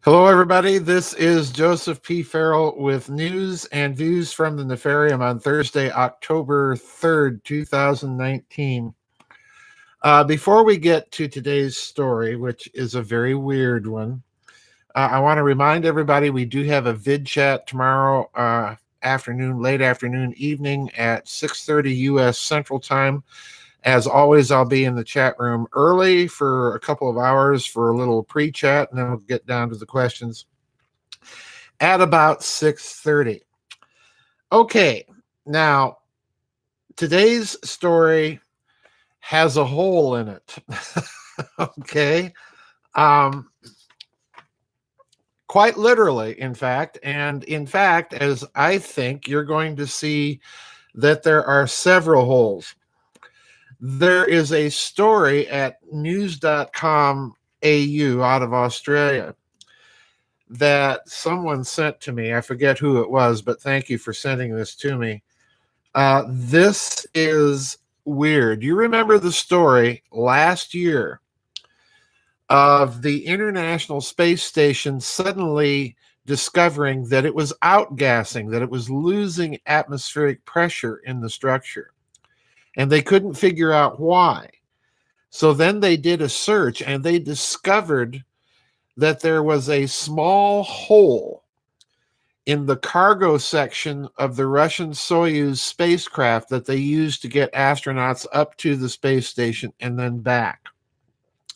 Hello, everybody. This is Joseph P. Farrell with news and views from the Nefarium on Thursday, October 3rd, 2019. Before we get to today's story, which is a very weird one, I want to remind everybody we do have a vid chat tomorrow afternoon, late afternoon, evening at 6:30 U.S. Central Time. As always, I'll be in the chat room early for a couple of hours for a little pre-chat, and then we'll get down to the questions at about 6:30. Okay, now today's story has a hole in it. Okay, um, quite literally, in fact, and in fact, as I think you're going to see that there are several holes. There is a story at news.com AU out of Australia that someone sent to me. I forget who it was, but thank you for sending this to me. This is weird. You remember the story last year of the International Space Station suddenly discovering that it was outgassing, that it was losing atmospheric pressure in the structure, and they couldn't figure out why. So then they did a search and they discovered that there was a small hole in the cargo section of the Russian Soyuz spacecraft that they used to get astronauts up to the space station and then back.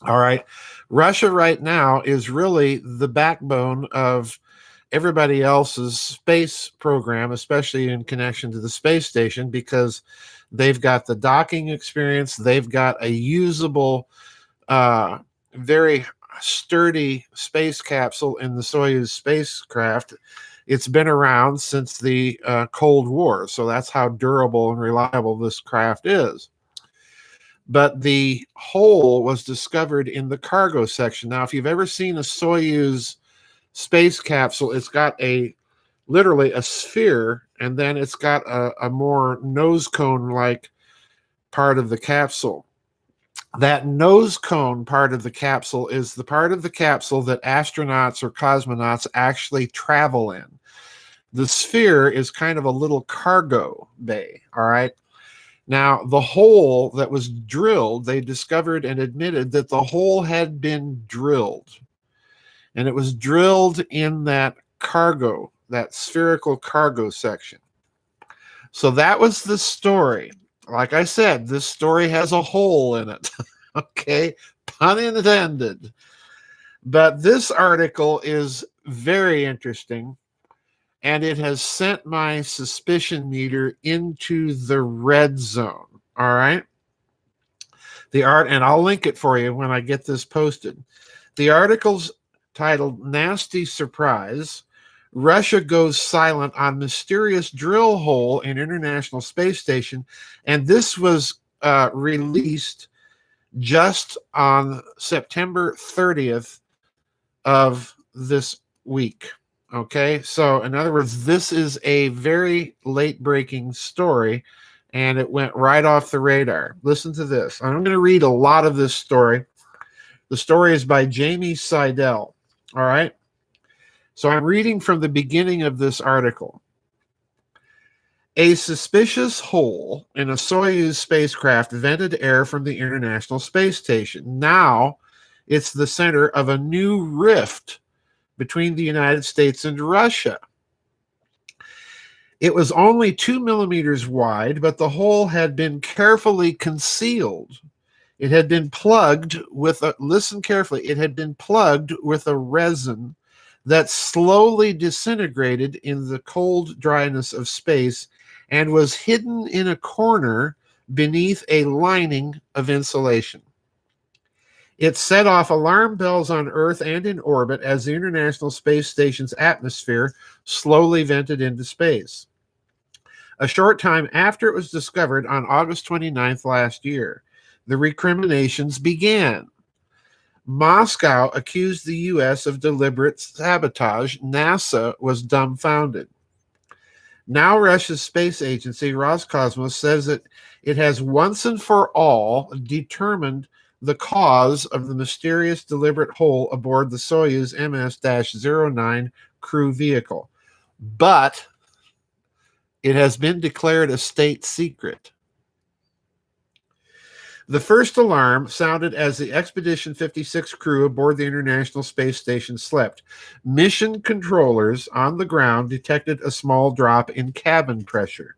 All right. Russia right now is really the backbone of everybody else's space program, especially in connection to the space station, because they've got the docking experience. They've got a usable, very sturdy space capsule in the Soyuz spacecraft. It's been around since the Cold War, so that's how durable and reliable this craft is. But the hole was discovered in the cargo section. Now, if you've ever seen a Soyuz space capsule, it's got literally a sphere, and then it's got a more nose cone like part of the capsule. That nose cone part of the capsule is the part of the capsule that astronauts or cosmonauts actually travel in. The sphere is kind of a little cargo bay, all right? Now, the hole that was drilled, they discovered and admitted that the hole had been drilled. And it was drilled in that cargo, that spherical cargo section. So that was the story. Like I said, this story has a hole in it. Okay, pun intended. But this article is very interesting, and it has sent my suspicion meter into the red zone. All right. And I'll link it for you when I get this posted. The article's titled Nasty Surprise. Russia goes silent on mysterious drill hole in International Space Station. And this was released just on September 30th of this week. Okay, so in other words, this is a very late breaking story, and it went right off the radar. Listen to this. I'm going to read a lot of this story. The story is by Jamie Seidel. All right. So I'm reading from the beginning of this article. A suspicious hole in a Soyuz spacecraft vented air from the International Space Station. Now it's the center of a new rift between the United States and Russia. It was only 2 millimeters wide, but the hole had been carefully concealed. It had been plugged with listen carefully, it had been plugged with a resin that slowly disintegrated in the cold dryness of space and was hidden in a corner beneath a lining of insulation. It set off alarm bells on Earth and in orbit as the International Space Station's atmosphere slowly vented into space. A short time after it was discovered on August 29th last year, the recriminations began. Moscow accused the U.S. of deliberate sabotage. NASA was dumbfounded. Now Russia's space agency, Roscosmos, says that it has once and for all determined the cause of the mysterious deliberate hole aboard the Soyuz MS-09 crew vehicle. But it has been declared a state secret. The first alarm sounded as the Expedition 56 crew aboard the International Space Station slept. Mission controllers on the ground detected a small drop in cabin pressure.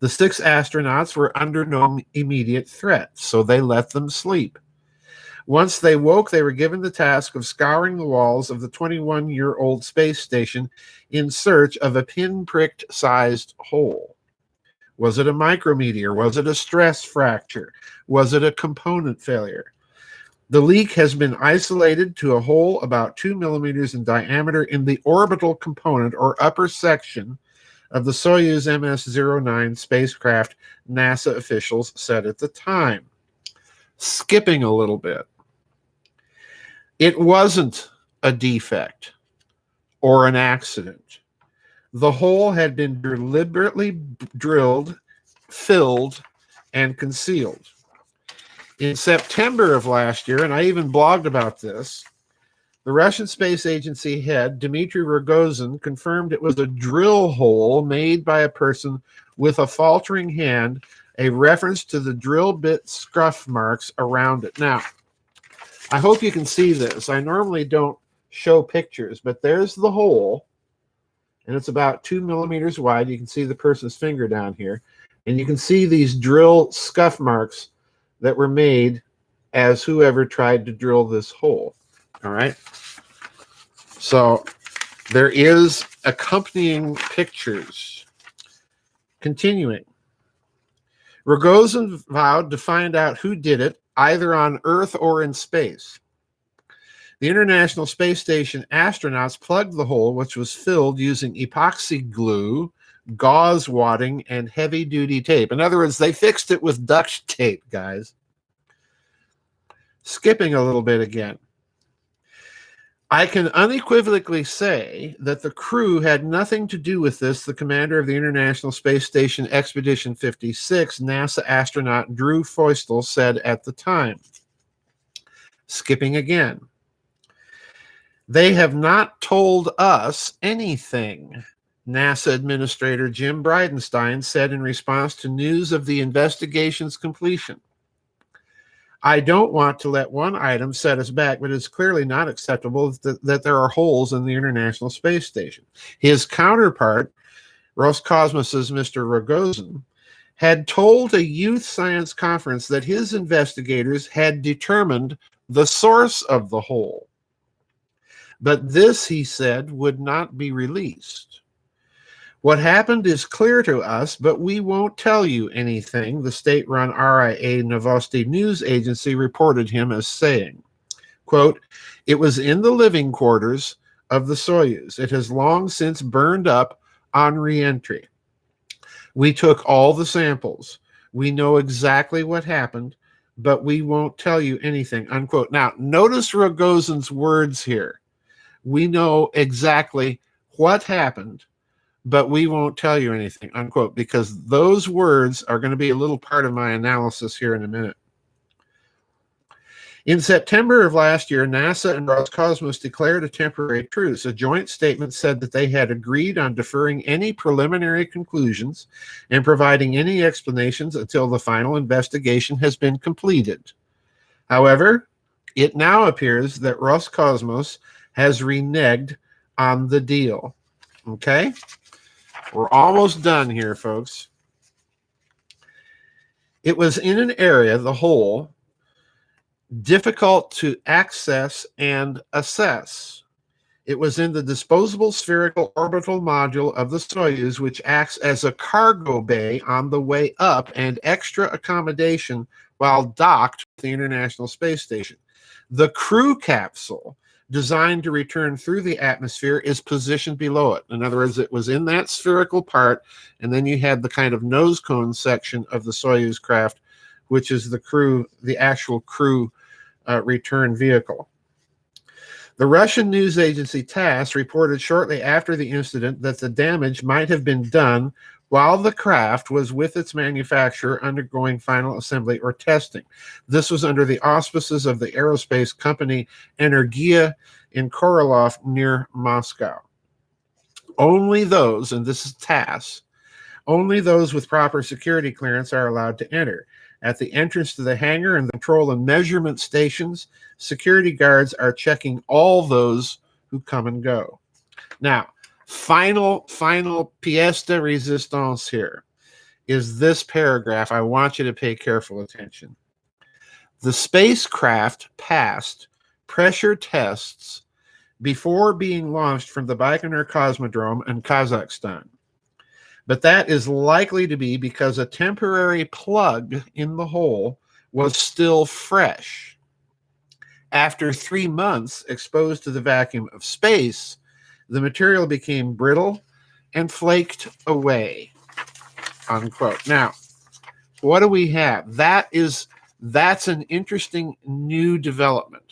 The 6 astronauts were under no immediate threat, so they let them sleep. Once they woke, they were given the task of scouring the walls of the 21-year-old space station in search of a pinprick-sized hole. Was it a micrometeor? Was it a stress fracture? Was it a component failure? The leak has been isolated to a hole about 2 millimeters in diameter in the orbital component or upper section of the Soyuz MS-09 spacecraft, NASA officials said at the time. Skipping a little bit. It wasn't a defect or an accident. The hole had been deliberately drilled, filled, and concealed. In September of last year, and I even blogged about this, the Russian Space Agency head, Dmitry Rogozin, confirmed it was a drill hole made by a person with a faltering hand, a reference to the drill bit scuff marks around it. Now, I hope you can see this. I normally don't show pictures, but there's the hole, and it's about 2 millimeters wide. You can see the person's finger down here, and you can see these drill scuff marks that were made as whoever tried to drill this hole. All right. So there is accompanying pictures. Continuing. Rogozin vowed to find out who did it, either on Earth or in space. The International Space Station astronauts plugged the hole, which was filled using epoxy glue, gauze wadding, and heavy-duty tape. In other words, they fixed it with duct tape, guys. Skipping a little bit again. I can unequivocally say that the crew had nothing to do with this, the commander of the International Space Station Expedition 56, NASA astronaut Drew Feustel, said at the time. Skipping again. They have not told us anything, NASA Administrator Jim Bridenstine said in response to news of the investigation's completion. I don't want to let one item set us back, but it's clearly not acceptable that there are holes in the International Space Station. His counterpart, Roscosmos's Mr. Rogozin, had told a youth science conference that his investigators had determined the source of the hole. But this, he said, would not be released. What happened is clear to us, but we won't tell you anything, the state-run RIA Novosti news agency reported him as saying. Quote, it was in the living quarters of the Soyuz. It has long since burned up on re-entry. We took all the samples. We know exactly what happened, but we won't tell you anything, unquote. Now, notice Rogozin's words here. We know exactly what happened, but we won't tell you anything, unquote, because those words are going to be a little part of my analysis here in a minute. In September of last year, NASA and Roscosmos declared a temporary truce. A joint statement said that they had agreed on deferring any preliminary conclusions and providing any explanations until the final investigation has been completed. However, it now appears that Roscosmos has reneged on the deal. Okay? We're almost done here, folks. It was in an area, the hole, difficult to access and assess. It was in the disposable spherical orbital module of the Soyuz, which acts as a cargo bay on the way up and extra accommodation while docked with the International Space Station. The crew capsule, designed to return through the atmosphere, is positioned below it. In other words, it was in that spherical part, and then you had the kind of nose cone section of the Soyuz craft, which is the crew, the actual crew return vehicle. The Russian news agency TASS reported shortly after the incident that the damage might have been done while the craft was with its manufacturer undergoing final assembly or testing. This was under the auspices of the aerospace company Energia in Korolyov near Moscow. Only those, and this is TASS, only those with proper security clearance are allowed to enter. At the entrance to the hangar and the control and measurement stations, security guards are checking all those who come and go. Now, final pièce de résistance here is this paragraph. I want you to pay careful attention. The spacecraft passed pressure tests before being launched from the Baikonur Cosmodrome in Kazakhstan. But that is likely to be because a temporary plug in the hole was still fresh. After 3 months exposed to the vacuum of space, the material became brittle and flaked away, unquote. Now, what do we have? That's an interesting new development.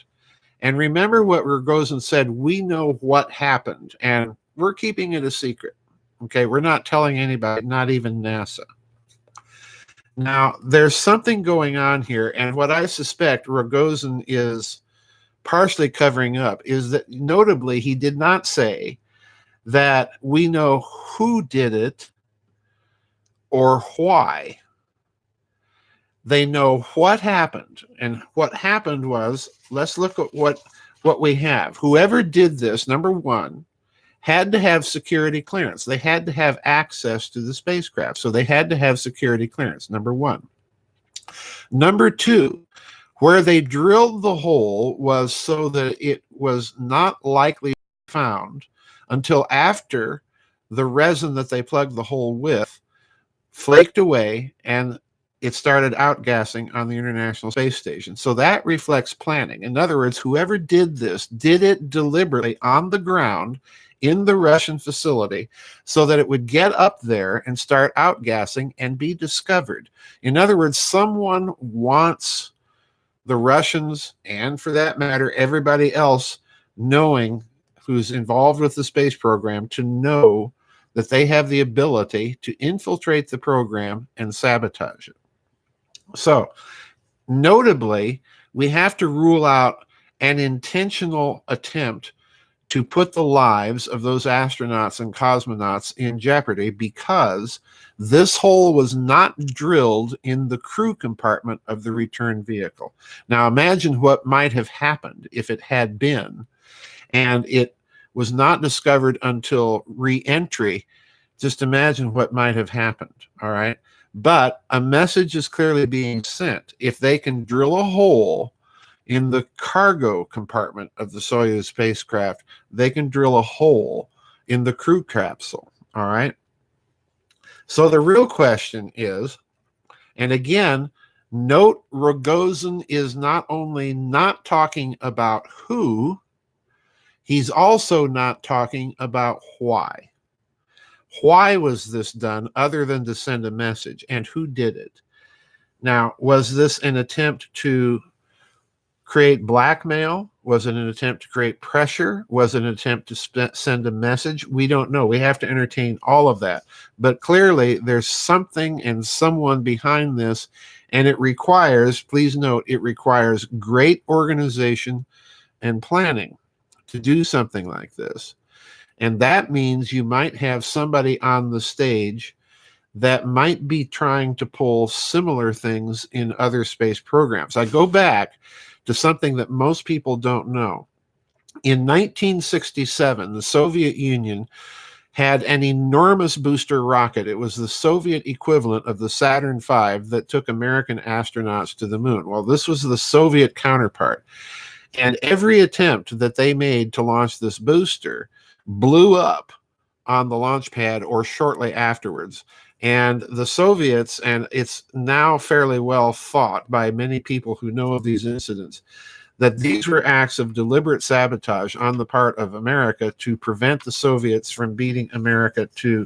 And remember what Rogozin said, we know what happened, and we're keeping it a secret. Okay, we're not telling anybody, not even NASA. Now, there's something going on here, and what I suspect Rogozin is partially covering up is that notably he did not say that we know who did it or why. They know what happened, and what happened was, let's look at what we have. Whoever did this, number one, had to have security clearance. They had to have access to the spacecraft, so they had to have security clearance, number one. Number two, where they drilled the hole was so that it was not likely found until after the resin that they plugged the hole with flaked away and it started outgassing on the International Space Station. So that reflects planning. In other words, whoever did this did it deliberately on the ground in the Russian facility so that it would get up there and start outgassing and be discovered. In other words, someone wants the Russians, and for that matter, everybody else knowing who's involved with the space program, to know that they have the ability to infiltrate the program and sabotage it. So, notably, we have to rule out an intentional attempt to put the lives of those astronauts and cosmonauts in jeopardy, because this hole was not drilled in the crew compartment of the return vehicle. Now imagine what might have happened if it had been, and it was not discovered until re-entry. Just imagine what might have happened, all right? But a message is clearly being sent. If they can drill a hole in the cargo compartment of the Soyuz spacecraft, they can drill a hole in the crew capsule, all right? So the real question is, and again, note Rogozin is not only not talking about who, he's also not talking about why. Why was this done other than to send a message, and who did it? Now, was this an attempt to create blackmail? Was it an attempt to create pressure? Was it an attempt to send a message? We don't know. We have to entertain all of that. But clearly, there's something and someone behind this, and it requires, please note, it requires great organization and planning to do something like this. And that means you might have somebody on the stage that might be trying to pull similar things in other space programs. I go back to something that most people don't know. In 1967, the Soviet Union had an enormous booster rocket. It was the Soviet equivalent of the Saturn V that took American astronauts to the moon. Well, this was the Soviet counterpart. And every attempt that they made to launch this booster blew up on the launch pad or shortly afterwards. And the Soviets, and it's now fairly well thought by many people who know of these incidents, that these were acts of deliberate sabotage on the part of America to prevent the Soviets from beating America to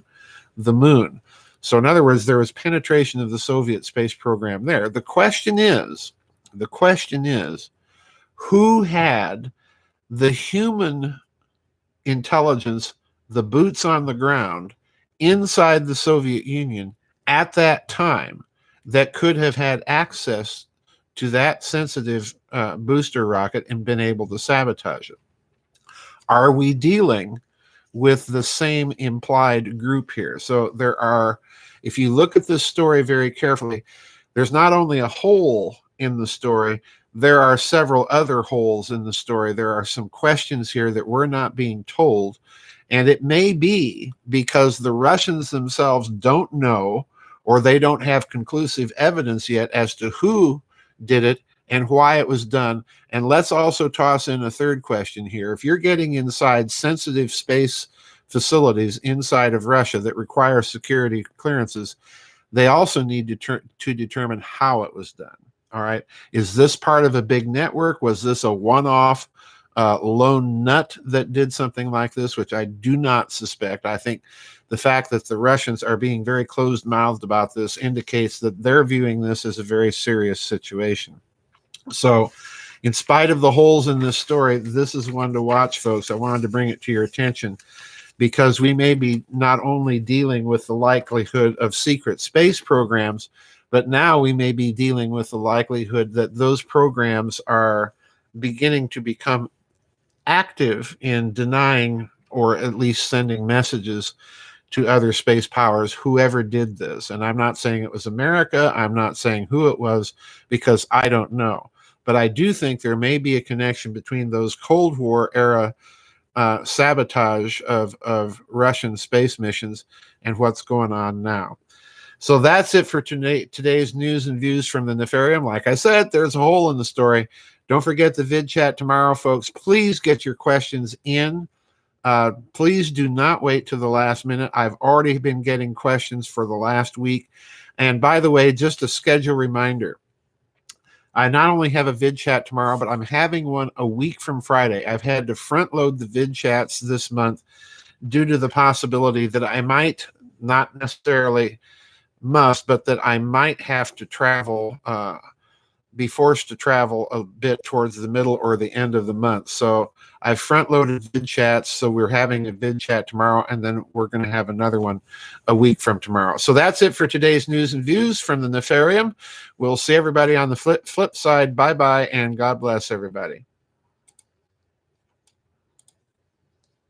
the moon. So in other words, there was penetration of the Soviet space program there. The question is, who had the human intelligence, the boots on the ground, inside the Soviet Union at that time that could have had access to that sensitive booster rocket and been able to sabotage it? Are we dealing with the same implied group here? So there are, if you look at this story very carefully, there's not only a hole in the story, there are several other holes in the story. There are some questions here that we're not being told. And it may be because the Russians themselves don't know, or they don't have conclusive evidence yet as to who did it and why it was done. And let's also toss in a third question here. If you're getting inside sensitive space facilities inside of Russia that require security clearances, they also need to determine how it was done. All right. Is this part of a big network? Was this a one-off lone nut that did something like this, which I do not suspect? I think the fact that the Russians are being very closed-mouthed about this indicates that they're viewing this as a very serious situation. So in spite of the holes in this story, this is one to watch, folks. I wanted to bring it to your attention because we may be not only dealing with the likelihood of secret space programs, but now we may be dealing with the likelihood that those programs are beginning to become active in denying or at least sending messages to other space powers, whoever did this. And I'm not saying it was America. I'm not saying who it was because I don't know. But I do think there may be a connection between those Cold War era sabotage of Russian space missions and what's going on now. So that's it for today's news and views from the Nefarium. Like I said, there's a hole in the story. Don't forget the vid chat tomorrow, folks. Please get your questions in. Please do not wait to the last minute. I've already been getting questions for the last week. And by the way, just a schedule reminder. I not only have a vid chat tomorrow, but I'm having one a week from Friday. I've had to front load the vid chats this month due to the possibility that I might, not necessarily must, but that I might have to travel, be forced to travel a bit towards the middle or the end of the month. So I've front loaded vid chats. So we're having a vid chat tomorrow, and then we're going to have another one a week from tomorrow. So that's it for today's news and views from the Nefarium. We'll see everybody on the flip side. Bye-bye, and God bless everybody.